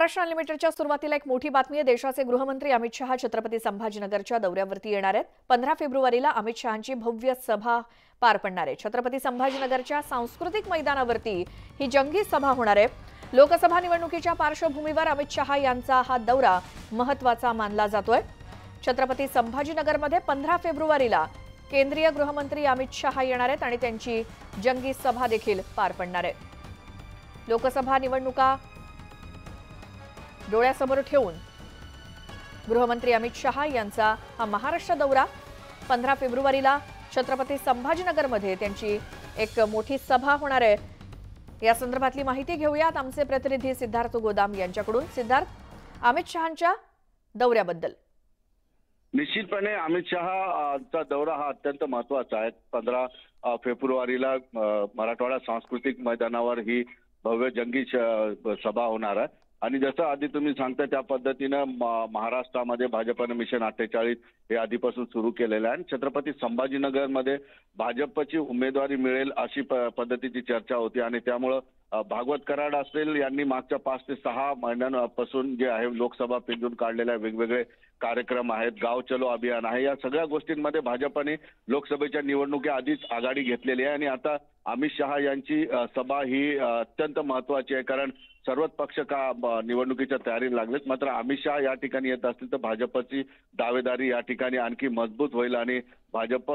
महाराष्ट्र अनलिमिटेडच्या सुरुवातीला एक मोठी बातमी आहे। देशाचे गृहमंत्री अमित शहा छत्रपती संभाजीनगरच्या दौऱ्यावरती येणार आहेत। 15 फेब्रुवारीला अमित शहांची भव्य सभा पार पडणार आहे। छत्रपती संभाजीनगरच्या सांस्कृतिक मैदानावरती ही जंगी सभा होणार आहे। लोकसभा निवडणुकीच्या पार्श्वभूमीवर अमित शहा यांचा हा दौरा महत्त्वाचा मानला जातोय। छत्रपती संभाजीनगरमध्ये 15 फेब्रुवारीला केंद्रीय गृहमंत्री अमित शहा येणार आहेत आणि त्यांची जंगी सभा देखील पार पडणार आहे। लोकसभा निवडणुका डोळ्यासमोर ठेवून गृहमंत्री अमित शहा यांचा हा महाराष्ट्र दौरा 15 फेब्रुवारीला छत्रपती संभाजीनगरमध्ये त्यांची एक मोठी सभा होणार आहे। या संदर्भातली माहिती घेऊयात आमचे प्रतिनिधी सिद्धार्थ गोदाम यांच्याकडून। सिद्धार्थ, अमित शहांच्या दौऱ्याबद्दल निश्चितपणे अमित शहाचा दौरा हा अत्यंत महत्त्वाचा आहे। 15 फेब्रुवारीला मराठवाडा सांस्कृतिक मैदानावर ही भव्य जंगी सभा होणार आहे आणि जसं आधी तुम्ही सांगता त्या पद्धतीनं महाराष्ट्रामध्ये भाजपनं मिशन 48 हे आधीपासून सुरू केलेलं आहे। छत्रपती संभाजीनगरमध्ये भाजपची उमेदवारी मिळेल अशी पद्धतीची चर्चा होती आणि त्यामुळे भागवत कराड असेल यांनी मागच्या 5 ते 6 महिन्यांपासून जे आहे लोकसभा पिंजून काढलेल्या वेगवेगळे कार्यक्रम आहेत, गाव चलो अभियान आहे, या सगळ्या गोष्टींमध्ये भाजपने लोकसभेच्या निवडणुकी आधीच आघाडी घेतलेली आहे आणि आता अमित शहा यांची सभा ही अत्यंत महत्त्वाची आहे कारण सर्वच पक्ष निवडणुकीच्या तयारीला लागलेत। मात्र अमित शहा या ठिकाणी येत असतील तर भाजपची दावेदारी या ठिकाणी आणखी मजबूत होईल आणि भाजप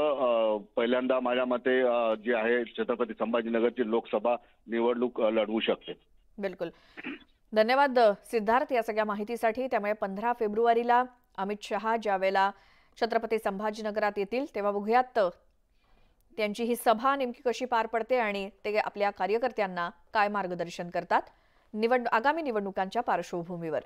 पहिल्यांदा माझ्या मते जी आहे छत्रपती संभाजीनगरची लोकसभा निवडणूक लढवू शकते। बिलकुल, धन्यवाद सिद्धार्थ या सगळ्या माहितीसाठी। त्यामुळे 15 फेब्रुवारीला अमित शहा ज्यावेळेला छत्रपती संभाजीनगरात येतील तेव्हा बघूयात त्यांची ही सभा नेमकी कशी पार पडते आणि ते आपल्या कार्यकर्त्यांना काय मार्गदर्शन करतात आगामी निवडणुकांच्या पार्श्वभूमीवर।